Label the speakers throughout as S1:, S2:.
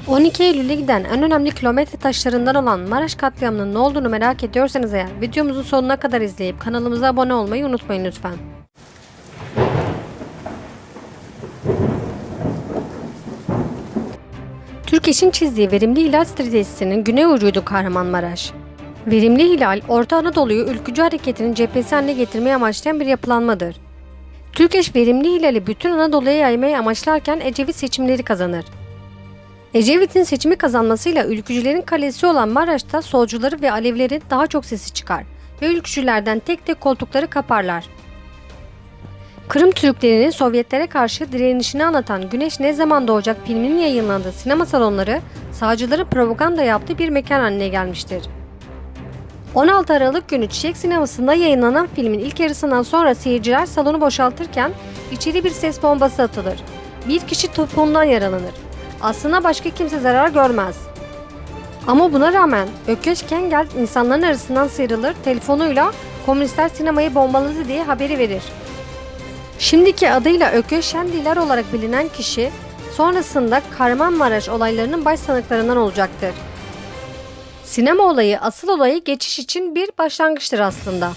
S1: 12 Eylül'e giden en önemli kilometre taşlarından olan Maraş katliamının ne olduğunu merak ediyorsanız eğer videomuzun sonuna kadar izleyip kanalımıza abone olmayı unutmayın lütfen. Türkeş'in çizdiği verimli hilal stratejisinin güney ucuydu Kahramanmaraş. Verimli hilal, Orta Anadolu'yu ülkücü hareketinin cephesi haline getirmeyi amaçlayan bir yapılanmadır. Türkeş verimli hilali bütün Anadolu'ya yaymayı amaçlarken Ecevit seçimleri kazanır. Ecevit'in seçimi kazanmasıyla ülkücülerin kalesi olan Maraş'ta solcuları ve Alevilerin daha çok sesi çıkar ve ülkücülerden tek tek koltukları kaparlar. Kırım Türklerinin Sovyetlere karşı direnişini anlatan Güneş Ne Zaman Doğacak filminin yayınlandığı sinema salonları sağcıların propaganda yaptığı bir mekan haline gelmiştir. 16 Aralık günü Çiçek Sineması'nda yayınlanan filmin ilk yarısından sonra seyirciler salonu boşaltırken içeri bir ses bombası atılır. Bir kişi topuğundan yaralanır. Aslında başka kimse zarar görmez. Ama buna rağmen Ökkeş Kengel insanların arasından sıyrılır, telefonuyla komünistler sinemayı bombaladı diye haberi verir. Şimdiki adıyla Ökkeş Şendiler olarak bilinen kişi sonrasında Kahramanmaraş olaylarının başsanıklarından olacaktır. Sinema olayı asıl olayı geçiş için bir başlangıçtır aslında.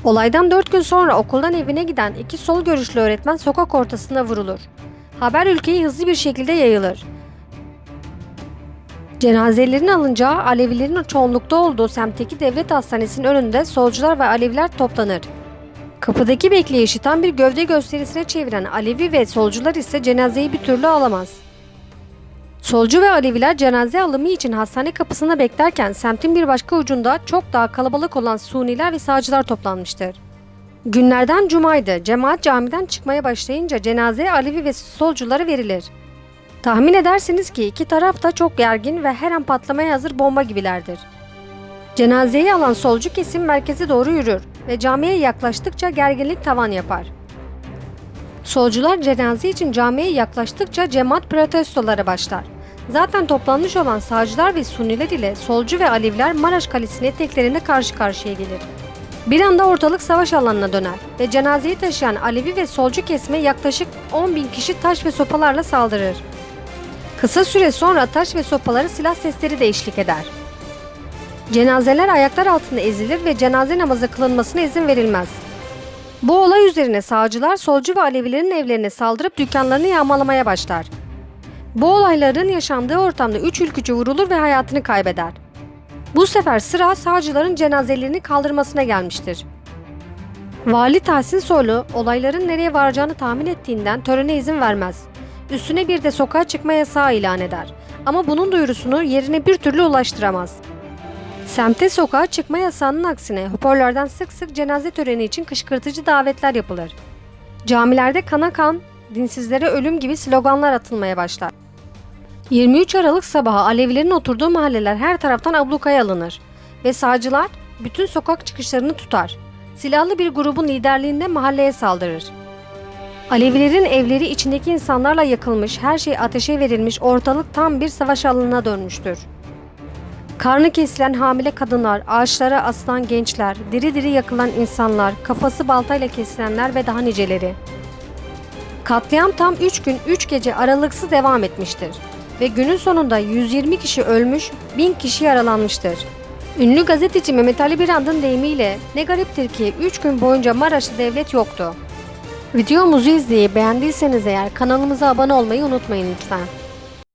S1: Olaydan 4 gün sonra okuldan evine giden iki sol görüşlü öğretmen sokak ortasında vurulur. Haber ülkeyi hızlı bir şekilde yayılır. Cenazelerin alınacağı Alevilerin çoğunlukta olduğu semtteki devlet hastanesinin önünde solcular ve Aleviler toplanır. Kapıdaki bekleyişi tam bir gövde gösterisine çeviren Alevi ve solcular ise cenazeyi bir türlü alamaz. Solcu ve Aleviler cenaze alımı için hastane kapısında beklerken semtin bir başka ucunda çok daha kalabalık olan Suniler ve sağcılar toplanmıştır. Günlerden cumaydı. Cemaat camiden çıkmaya başlayınca cenaze Alevi ve solculara verilir. Tahmin edersiniz ki iki taraf da çok gergin ve her an patlamaya hazır bomba gibilerdir. Cenazeyi alan solcu kesim merkeze doğru yürür ve camiye yaklaştıkça gerginlik tavan yapar. Solcular cenaze için camiye yaklaştıkça cemaat protestolara başlar. Zaten toplanmış olan sağcılar ve Suniler ile solcu ve Aleviler Maraş Kalesi'nin eteklerinde karşı karşıya gelir. Bir anda ortalık savaş alanına döner ve cenazeyi taşıyan Alevi ve solcu kesime yaklaşık 10.000 kişi taş ve sopalarla saldırır. Kısa süre sonra taş ve sopaları silah sesleri de eşlik eder. Cenazeler ayaklar altında ezilir ve cenaze namazı kılınmasına izin verilmez. Bu olay üzerine sağcılar solcu ve Alevilerin evlerine saldırıp dükkanlarını yağmalamaya başlar. Bu olayların yaşandığı ortamda 3 ülkücü vurulur ve hayatını kaybeder. Bu sefer sıra sağcıların cenazelerini kaldırmasına gelmiştir. Vali Tahsin Soylu olayların nereye varacağını tahmin ettiğinden törene izin vermez. Üstüne bir de sokağa çıkma yasağı ilan eder. Ama bunun duyurusunu yerine bir türlü ulaştıramaz. Semte sokağa çıkma yasağının aksine hoparlörden sık sık cenaze töreni için kışkırtıcı davetler yapılır. Camilerde kana kan, dinsizlere ölüm gibi sloganlar atılmaya başlar. 23 Aralık sabahı Alevilerin oturduğu mahalleler her taraftan ablukaya alınır ve sağcılar bütün sokak çıkışlarını tutar. Silahlı bir grubun liderliğinde mahalleye saldırır. Alevilerin evleri içindeki insanlarla yakılmış, her şey ateşe verilmiş, ortalık tam bir savaş alanına dönmüştür. Karnı kesilen hamile kadınlar, ağaçlara asılan gençler, diri diri yakılan insanlar, kafası baltayla kesilenler ve daha niceleri. Katliam tam 3 gün 3 gece aralıksız devam etmiştir ve günün sonunda 120 kişi ölmüş, 1000 kişi yaralanmıştır. Ünlü gazeteci Mehmet Ali Birand'ın deyimiyle ne gariptir ki 3 gün boyunca Maraş'ta devlet yoktu. Videomuzu izleyip beğendiyseniz eğer kanalımıza abone olmayı unutmayın lütfen.